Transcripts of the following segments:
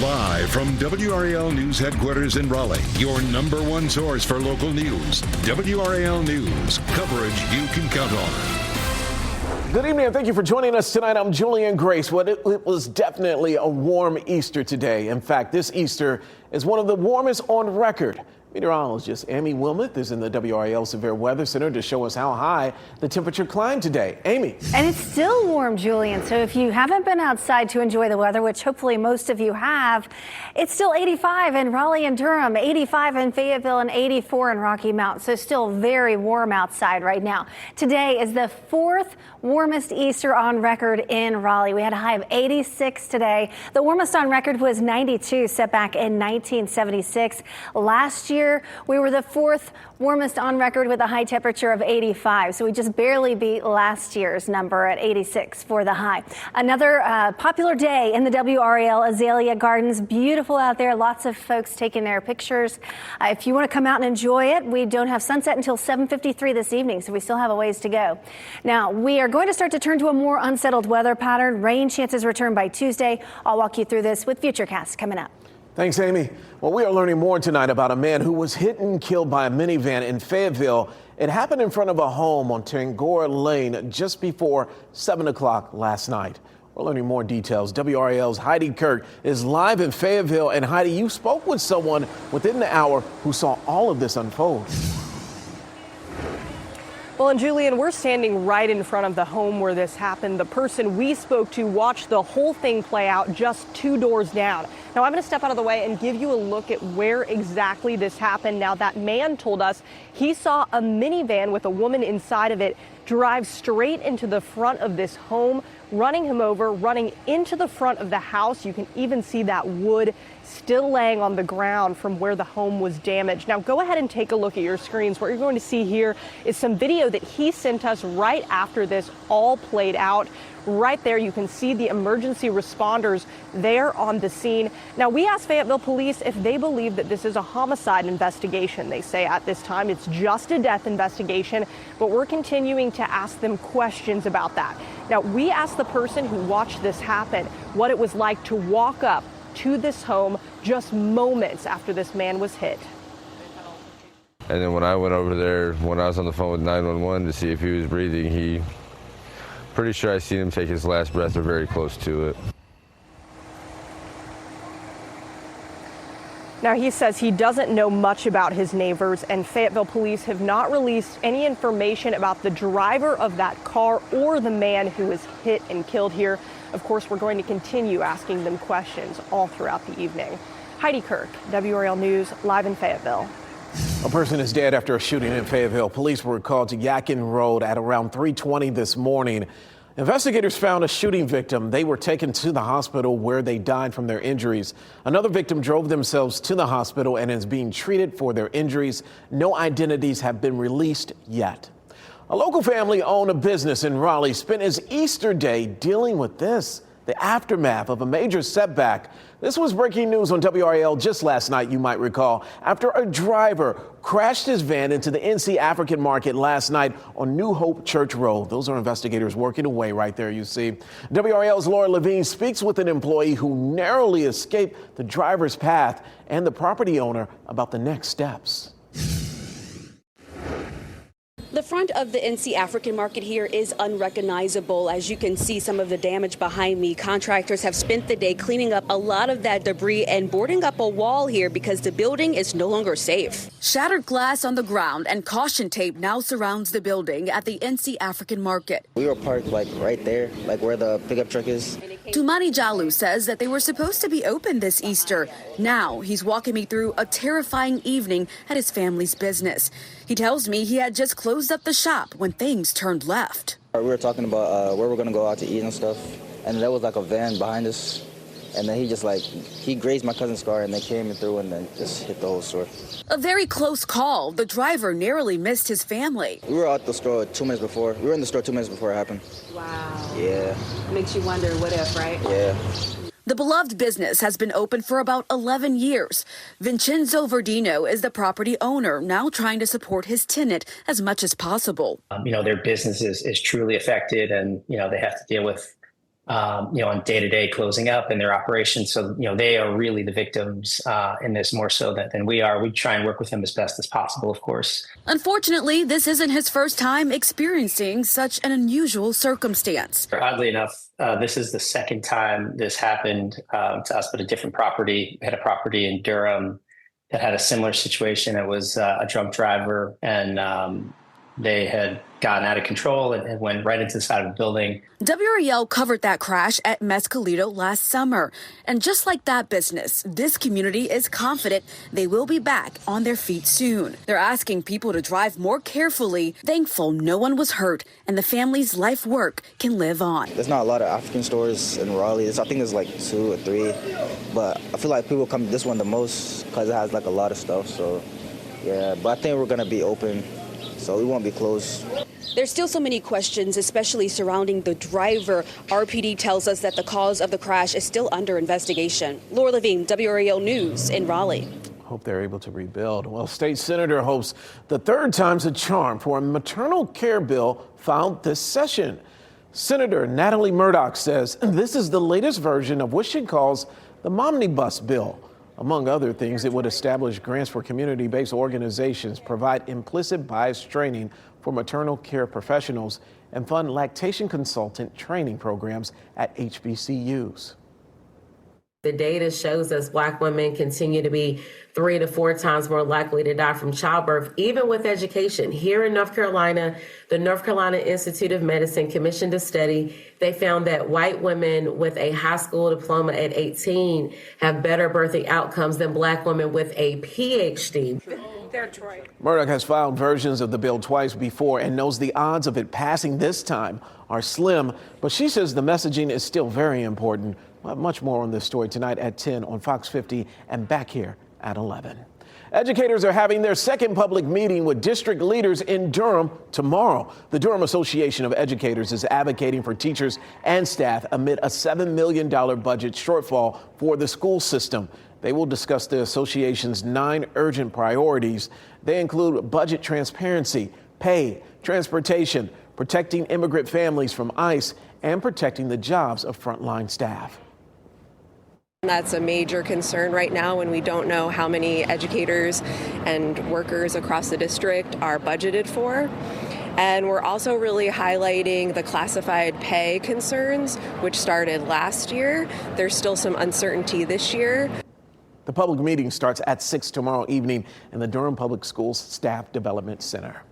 Live from WRAL News Headquarters in Raleigh, your number one source for local news. WRAL News, coverage you can count on. Good evening and thank you for joining us tonight. I'm Julian Grace. Well, it was definitely a warm Easter today. In fact, this Easter is one of the warmest on record. Meteorologist Amy Wilmoth is in the WRAL Severe Weather Center to show us how high the temperature climbed today. Amy. And it's still warm, Julian. So if you haven't been outside to enjoy the weather, which hopefully most of you have, it's still 85 in Raleigh and Durham, 85 in Fayetteville, and 84 in Rocky Mount. So still very warm outside right now. Today is the fourth warmest Easter on record in Raleigh. We had a high of 86 today. The warmest on record was 92, set back in 1976. Last year, we were the fourth warmest on record with a high temperature of 85. So we just barely beat last year's number at 86 for the high. Another popular day in the WRAL Azalea Gardens. Beautiful out there. Lots of folks taking their pictures. If you want to come out and enjoy it, we don't have sunset until 7:53 this evening, so we still have a ways to go. Now, we are going to start to turn to a more unsettled weather pattern. Rain chances return by Tuesday. I'll walk you through this with Futurecast coming up. Thanks, Amy. Well, we are learning more tonight about a man who was hit and killed by a minivan in Fayetteville. It happened in front of a home on Tangora Lane just before 7 o'clock last night. We're learning more details. WRAL's Heidi Kirk is live in Fayetteville. And Heidi, you spoke with someone within the hour who saw all of this unfold. Well, and Julian, we're standing right in front of the home where this happened. The person we spoke to watched the whole thing play out just 2 doors down. Now, I'm going to step out of the way and give you a look at where exactly this happened. Now, that man told us he saw a minivan with a woman inside of it drive straight into the front of this home, running him over, running into the front of the house. You can even see that wood still laying on the ground from where the home was damaged. Now, go ahead and take a look at your screens. What you're going to see here is some video that he sent us right after this all played out. Right there, you can see the emergency responders there on the scene. Now, we asked Fayetteville police if they believe that this is a homicide investigation. They say at this time it's just a death investigation, but we're continuing to ask them questions about that. Now, we asked the person who watched this happen what it was like to walk up to this home just moments after this man was hit. And then when I went over there, when I was on the phone with 911 to see if he was breathing, pretty sure I seen him take his last breath or very close to it. Now, he says he doesn't know much about his neighbors, and Fayetteville police have not released any information about the driver of that car or the man who was hit and killed here. Of course, we're going to continue asking them questions all throughout the evening. Heidi Kirk, WRAL News, live in Fayetteville. A person is dead after a shooting in Fayetteville. Police were called to Yakin Road at around 3:20 this morning. Investigators found a shooting victim. They were taken to the hospital where they died from their injuries. Another victim drove themselves to the hospital and is being treated for their injuries. No identities have been released yet. A local family owned a business in Raleigh spent his Easter day dealing with this, the aftermath of a major setback. This was breaking news on WRAL just last night, you might recall, after a driver crashed his van into the NC African Market last night on New Hope Church Road. Those are investigators working away right there, you see. WRAL's Laura Levine speaks with an employee who narrowly escaped the driver's path and the property owner about the next steps. The front of the NC African Market here is unrecognizable. As you can see, some of the damage behind me. Contractors have spent the day cleaning up a lot of that debris and boarding up a wall here because the building is no longer safe. Shattered glass on the ground and caution tape now surrounds the building at the NC African Market. We were parked like right there, like where the pickup truck is. Tumani Jalu says that they were supposed to be open this Easter. Now he's walking me through a terrifying evening at his family's business. He tells me he had just closed up the shop when things turned left. We were talking about where we're going to go out to eat and stuff, and there was like a van behind us, and then he grazed my cousin's car, and they came in through and then just hit the whole store. A very close call. The driver narrowly missed his family. We were at the store 2 minutes before. We were in the store 2 minutes before it happened. Wow. Yeah. Makes you wonder what if, right? Yeah. The beloved business has been open for about 11 years. Vincenzo Verdino is the property owner, now trying to support his tenant as much as possible. Their business is truly affected, and, they have to deal with on day-to-day closing up in their operations. So, they are really the victims in this more so than we are. We try and work with them as best as possible, of course. Unfortunately, this isn't his first time experiencing such an unusual circumstance. Oddly enough, this is the second time this happened to us, but a different property. We had a property in Durham that had a similar situation. It was a drunk driver, and they had gotten out of control and went right into the side of the building. WRAL covered that crash at Mescalito last summer. And just like that business, this community is confident they will be back on their feet soon. They're asking people to drive more carefully, thankful no one was hurt and the family's life work can live on. There's not a lot of African stores in Raleigh. I think there's like 2 or 3, but I feel like people come to this one the most because it has like a lot of stuff. So yeah, but I think we're gonna be open, so we won't be closed. There's still so many questions, especially surrounding the driver. RPD tells us that the cause of the crash is still under investigation. Laura Levine, WRAL News in Raleigh. Hope they're able to rebuild. Well, state senator hopes the third time's a charm for a maternal care bill filed this session. Senator Natalie Murdoch says this is the latest version of what she calls the Momnibus bill. Among other things, it would establish grants for community-based organizations, provide implicit bias training for maternal care professionals, and fund lactation consultant training programs at HBCUs. The data shows us Black women continue to be 3 to 4 times more likely to die from childbirth, even with education. Here in North Carolina, the North Carolina Institute of Medicine commissioned a study. They found that white women with a high school diploma at 18 have better birthing outcomes than Black women with a PhD. Murdoch has filed versions of the bill twice before and knows the odds of it passing this time are slim, but she says the messaging is still very important. We'll have much more on this story tonight at 10 on Fox 50 and back here at 11. Educators are having their second public meeting with district leaders in Durham tomorrow. The Durham Association of Educators is advocating for teachers and staff amid a $7 million budget shortfall for the school system. They will discuss the association's 9 urgent priorities. They include budget transparency, pay, transportation, protecting immigrant families from ICE, and protecting the jobs of frontline staff. That's a major concern right now when we don't know how many educators and workers across the district are budgeted for. And we're also really highlighting the classified pay concerns, which started last year. There's still some uncertainty this year. The public meeting starts at 6 tomorrow evening in the Durham Public Schools Staff Development Center.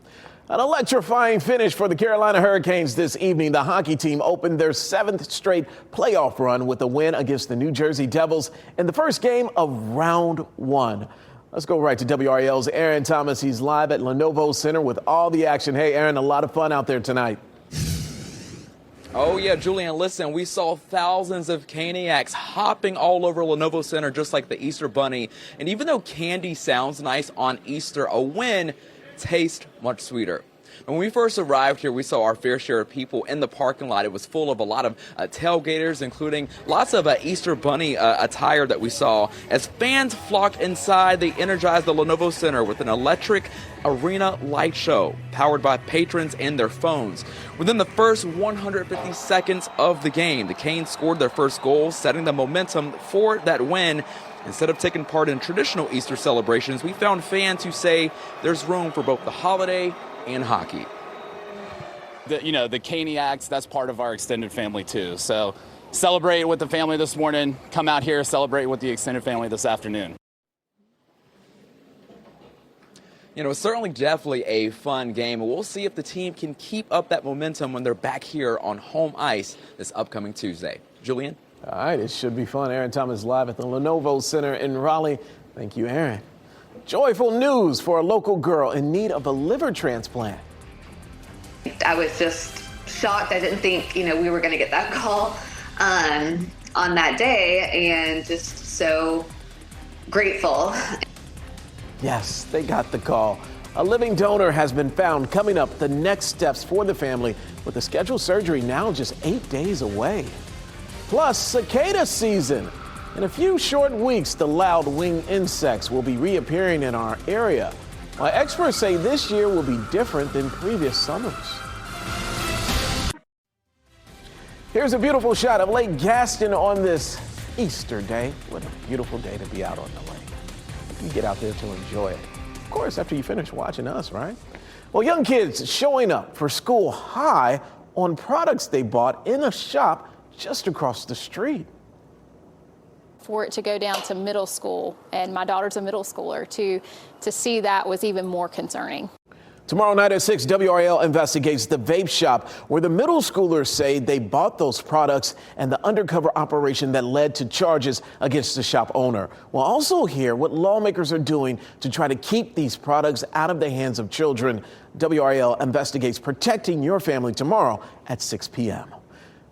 An electrifying finish for the Carolina Hurricanes this evening. The hockey team opened their 7th straight playoff run with a win against the New Jersey Devils in the first game of round 1. Let's go right to WRAL's Aaron Thomas. He's live at Lenovo Center with all the action. Hey, Aaron, a lot of fun out there tonight. Oh, yeah, Julian, listen, we saw thousands of Caniacs hopping all over Lenovo Center just like the Easter Bunny. And even though candy sounds nice on Easter, a win tastes much sweeter. When we first arrived here, we saw our fair share of people in the parking lot. It was full of a lot of tailgaters, including lots of Easter Bunny attire that we saw. As fans flocked inside, they energized the Lenovo Center with an electric arena light show powered by patrons and their phones. Within the first 150 seconds of the game, the Canes scored their first goal, setting the momentum for that win. Instead of taking part in traditional Easter celebrations, we found fans who say there's room for both the holiday and hockey. The Caniacs, that's part of our extended family too. So celebrate with the family this morning, come out here, celebrate with the extended family this afternoon. It's certainly definitely a fun game, and we'll see if the team can keep up that momentum when they're back here on home ice this upcoming Tuesday. Julian? All right, it should be fun. Aaron Thomas live at the Lenovo Center in Raleigh. Thank you, Aaron. Joyful news for a local girl in need of a liver transplant. I was just shocked. I didn't think, we were going to get that call on that day, and just so grateful. Yes, they got the call. A living donor has been found. Coming up, the next steps for the family with the scheduled surgery now just 8 days away. Plus, cicada season. In a few short weeks, the loud winged insects will be reappearing in our area. While experts say this year will be different than previous summers. Here's a beautiful shot of Lake Gaston on this Easter day. What a beautiful day to be out on the lake. You get out there to enjoy it. Of course, after you finish watching us, right? Well, young kids showing up for school high on products they bought in a shop just across the street. For it to go down to middle school, and my daughter's a middle schooler, to see that was even more concerning. Tomorrow night at 6, WRAL investigates the vape shop where the middle schoolers say they bought those products and the undercover operation that led to charges against the shop owner. We'll also hear what lawmakers are doing to try to keep these products out of the hands of children. WRAL investigates protecting your family tomorrow at 6 p.m.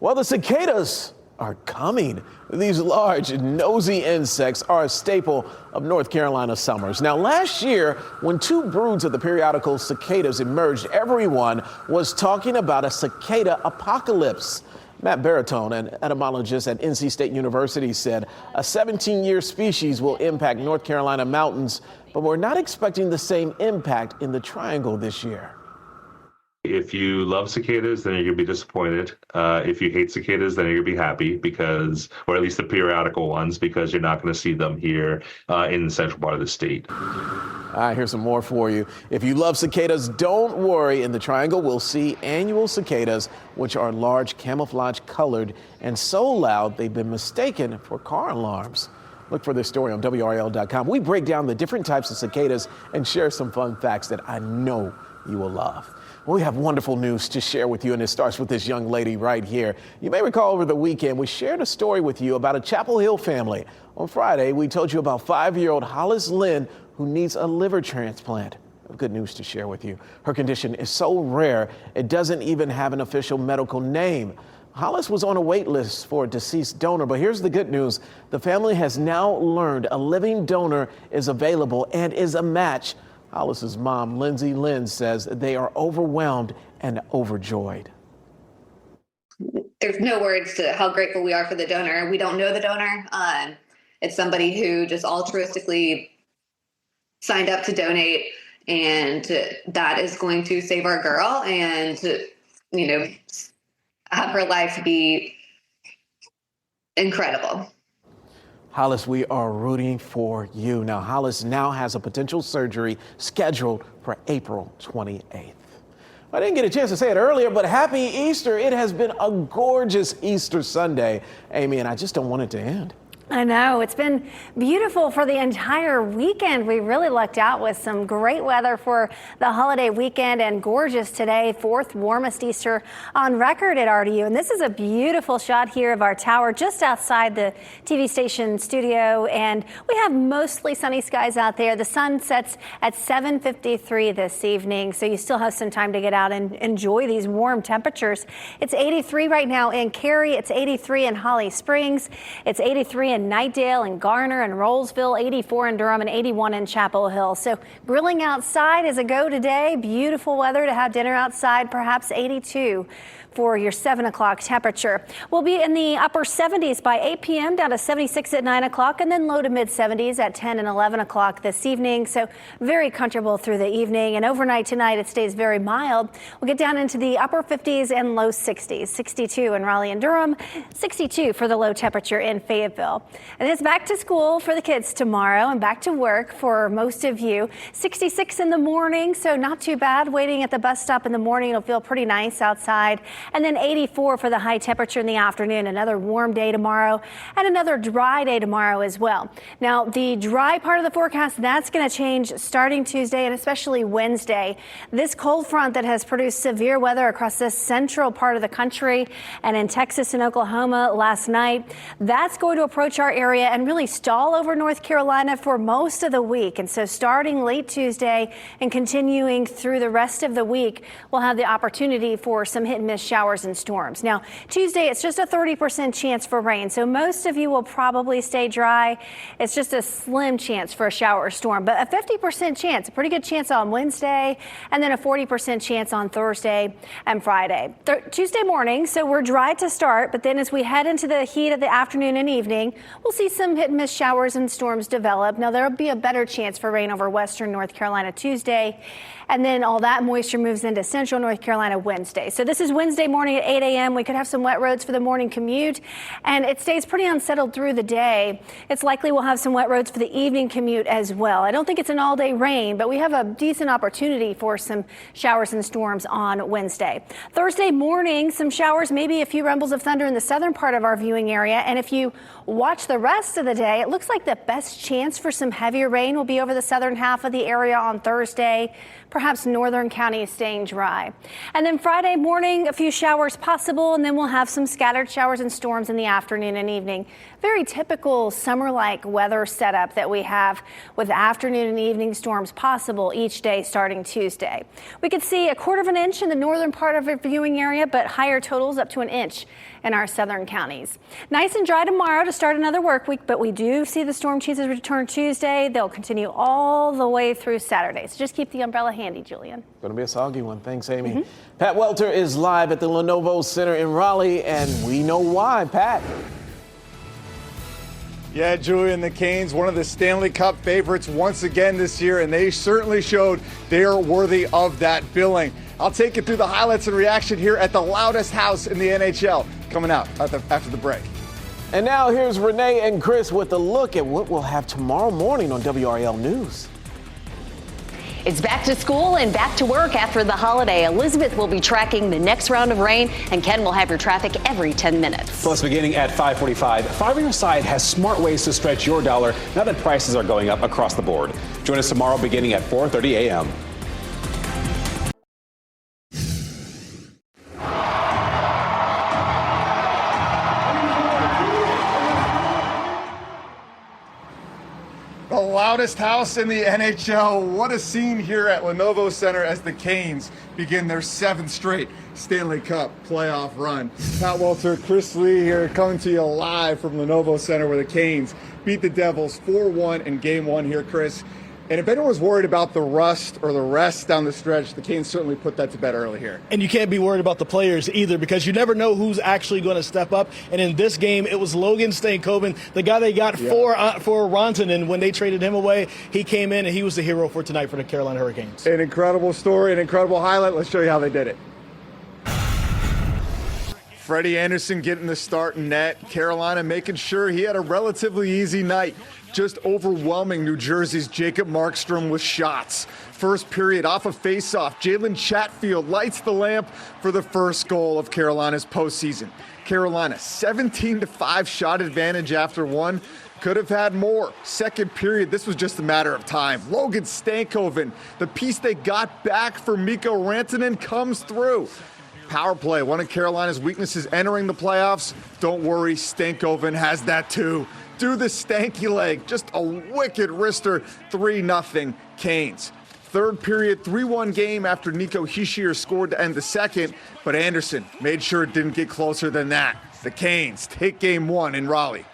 Well, the cicadas are coming. These large, nosy insects are a staple of North Carolina summers. Now, last year, when 2 broods of the periodical cicadas emerged, everyone was talking about a cicada apocalypse. Matt Baritone, an entomologist at NC State University, said a 17-year species will impact North Carolina mountains, but we're not expecting the same impact in the Triangle this year. If you love cicadas, then you're going to be disappointed. If you hate cicadas, then you're going to be happy because, or at least the periodical ones, because you're not going to see them here in the central part of the state. All right, here's some more for you. If you love cicadas, don't worry. In the Triangle, we'll see annual cicadas, which are large, camouflage colored, and so loud they've been mistaken for car alarms. Look for this story on WRAL.com. We break down the different types of cicadas and share some fun facts that I know you will love. We have wonderful news to share with you, and it starts with this young lady right here. You may recall over the weekend, we shared a story with you about a Chapel Hill family. On Friday, we told you about 5-year-old Hollis Lynn, who needs a liver transplant. Good news to share with you. Her condition is so rare, it doesn't even have an official medical name. Hollis was on a wait list for a deceased donor, but here's the good news. The family has now learned a living donor is available and is a match. Hollis's mom, Lindsay Lynn, says they are overwhelmed and overjoyed. There's no words to how grateful we are for the donor. We don't know the donor. It's somebody who just altruistically signed up to donate, and that is going to save our girl and, have her life be incredible. Hollis, we are rooting for you. Now, Hollis now has a potential surgery scheduled for April 28th. I didn't get a chance to say it earlier, but happy Easter. It has been a gorgeous Easter Sunday, Amy, and I just don't want it to end. I know. It's been beautiful for the entire weekend. We really lucked out with some great weather for the holiday weekend and gorgeous today, 4th warmest Easter on record at RDU. And this is a beautiful shot here of our tower just outside the TV station studio. And we have mostly sunny skies out there. The sun sets at 7:53 this evening, so you still have some time to get out and enjoy these warm temperatures. It's 83 right now in Cary. It's 83 in Holly Springs. It's 83 in Knightdale and Garner and Rollsville, 84 in Durham and 81 in Chapel Hill. So grilling outside is a go today. Beautiful weather to have dinner outside, perhaps 82 for your 7 o'clock temperature. We'll be in the upper 70s by 8 p.m. down to 76 at 9 o'clock and then low to mid 70s at 10 and 11 o'clock this evening. So very comfortable through the evening, and overnight tonight it stays very mild. We'll get down into the upper 50s and low 60s, 62 in Raleigh and Durham, 62 for the low temperature in Fayetteville. And it's back to school for the kids tomorrow and back to work for most of you. 66 in the morning, so not too bad. Waiting at the bus stop in the morning, it'll feel pretty nice outside. And then 84 for the high temperature in the afternoon. Another warm day tomorrow and another dry day tomorrow as well. Now, the dry part of the forecast, that's going to change starting Tuesday and especially Wednesday. This cold front that has produced severe weather across the central part of the country and in Texas and Oklahoma last night, that's going to approach our area and really stall over North Carolina for most of the week. And so starting late Tuesday and continuing through the rest of the week, we'll have the opportunity for some hit and miss showers and storms. Now, Tuesday, it's just a 30% chance for rain, so most of you will probably stay dry. It's just a slim chance for a shower or storm, but a 50% chance, a pretty good chance on Wednesday, and then a 40% chance on Thursday and Friday. Tuesday morning, so we're dry to start, but then as we head into the heat of the afternoon and evening, we'll see some hit and miss showers and storms develop. Now, there'll be a better chance for rain over western North Carolina Tuesday, and then all that moisture moves into central North Carolina Wednesday. So this is Wednesday Wednesday morning at 8 a.m. We could have some wet roads for the morning commute, and it stays pretty unsettled through the day. It's likely we'll have some wet roads for the evening commute as well. I don't think it's an all-day rain, but we have a decent opportunity for some showers and storms on Wednesday. Thursday morning, some showers, maybe a few rumbles of thunder in the southern part of our viewing area. And if you watch the rest of the day, it looks like the best chance for some heavier rain will be over the southern half of the area on Thursday. Perhaps northern counties staying dry. And then Friday morning, a few showers possible, and then we'll have some scattered showers and storms in the afternoon and evening. Very typical summer-like weather setup that we have with afternoon and evening storms possible each day starting Tuesday. We could see a 1/4 inch in the northern part of our viewing area, but higher totals up to an inch in our southern counties. Nice and dry tomorrow to start another work week, but we do see the storm chances return Tuesday. They'll continue all the way through Saturday. So just keep the umbrella handy, Julian. Going to be a soggy one. Thanks, Amy. Pat Welter is live at the Lenovo Center in Raleigh, and we know why. Pat. Yeah, Julian, the Canes, one of the Stanley Cup favorites once again this year, and they certainly showed they are worthy of that billing. I'll take you through the highlights and reaction here at the loudest house in the NHL, coming out after the break. And now here's Renee and Chris with a look at what we'll have tomorrow morning on WRAL News. It's back to school and back to work after the holiday. Elizabeth will be tracking the next round of rain, and Ken will have your traffic every 10 minutes. Plus, beginning at 5:45, Five on Your Side has smart ways to stretch your dollar now that prices are going up across the board. Join us tomorrow beginning at 4:30 a.m. The loudest house in the NHL. What a scene here at Lenovo Center as the Canes begin their 7th straight Stanley Cup playoff run. Pat Welter, Chris Lee here coming to you live from Lenovo Center where the Canes beat the Devils 4-1 in Game 1 here, Chris. And if anyone was worried about the rust or the rest down the stretch, the Canes certainly put that to bed early here. And you can't be worried about the players either because you never know who's actually going to step up. And in this game, it was Logan Stankoven, the guy they got for Rantanen. When they traded him away, he came in and he was the hero for tonight for the Carolina Hurricanes. An incredible story, an incredible highlight. Let's show you how they did it. Freddie Anderson getting the start in net. Carolina making sure he had a relatively easy night. Just overwhelming New Jersey's Jacob Markstrom with shots. First period off a faceoff. Jalen Chatfield lights the lamp for the first goal of Carolina's postseason. Carolina 17-5 shot advantage after one. Could have had more. Second period, this was just a matter of time. Logan Stankoven, the piece they got back for Mikko Rantanen, comes through. Power play, one of Carolina's weaknesses entering the playoffs. Don't worry, Stankoven has that too. Do the stanky leg, just a wicked wrister, 3-0 Canes. Third period, 3-1 game after Nico Hischier scored to end the second, but Anderson made sure it didn't get closer than that. The Canes take Game 1 in Raleigh.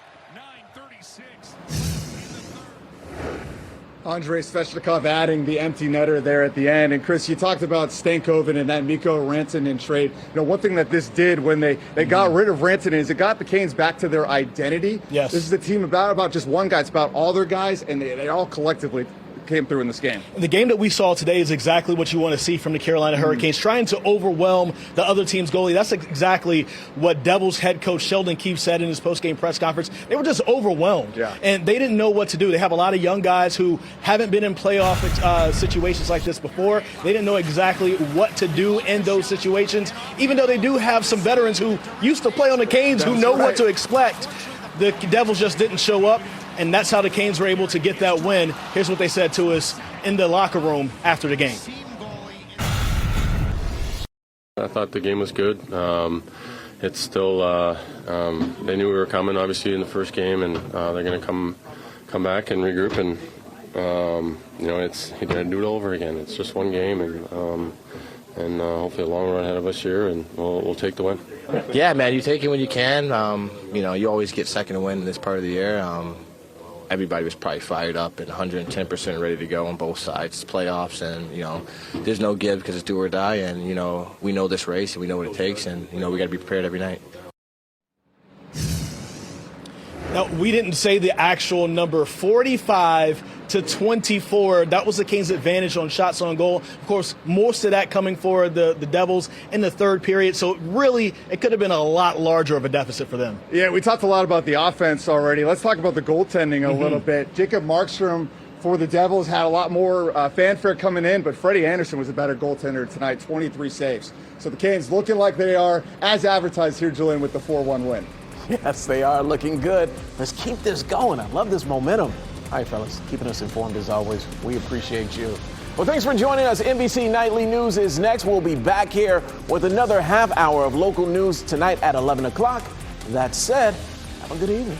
Andrei Svechnikov adding the empty netter there at the end. And Chris, you talked about Stankoven and that Mikko Rantanen trade. You know, one thing that this did when they got rid of Rantanen is it got the Canes back to their identity. Yes. This is a team about just one guy. It's about all their guys, and they all collectively came through in this game. The game that we saw today is exactly what you want to see from the Carolina Hurricanes, trying to overwhelm the other team's goalie. That's exactly what Devils head coach Sheldon Keefe said in his post-game press conference. They were just overwhelmed, and they didn't know what to do. They have a lot of young guys who haven't been in playoff situations like this before. They didn't know exactly what to do in those situations, even though they do have some veterans who used to play on the Canes who know what to expect. The Devils just didn't show up. And that's how the Canes were able to get that win. Here's what they said to us in the locker room after the game. I thought the game was good. It's still, they knew we were coming, obviously, in the first game, and they're going to come back and regroup, and, you're going to do it over again. It's just one game, and hopefully a long run ahead of us here, and we'll take the win. Yeah, man, you take it when you can. You always get second to win in this part of the year. Everybody was probably fired up and 110% ready to go on both sides. It's playoffs, and, there's no give because it's do or die, and, we know this race and we know what it takes, and, we got to be prepared every night. Now, we didn't say the actual number. 45 30-24. That was the Canes' advantage on shots on goal. Of course, most of that coming for the Devils in the third period. So really, it could have been a lot larger of a deficit for them. Yeah, we talked a lot about the offense already. Let's talk about the goaltending a little bit. Jacob Markstrom for the Devils had a lot more fanfare coming in, but Freddie Anderson was a better goaltender tonight, 23 saves. So the Canes looking like they are, as advertised here, Julian, with the 4-1 win. Yes, they are looking good. Let's keep this going. I love this momentum. All right, fellas, keeping us informed as always. We appreciate you. Well, thanks for joining us. NBC Nightly News is next. We'll be back here with another half hour of local news tonight at 11 o'clock. That said, have a good evening.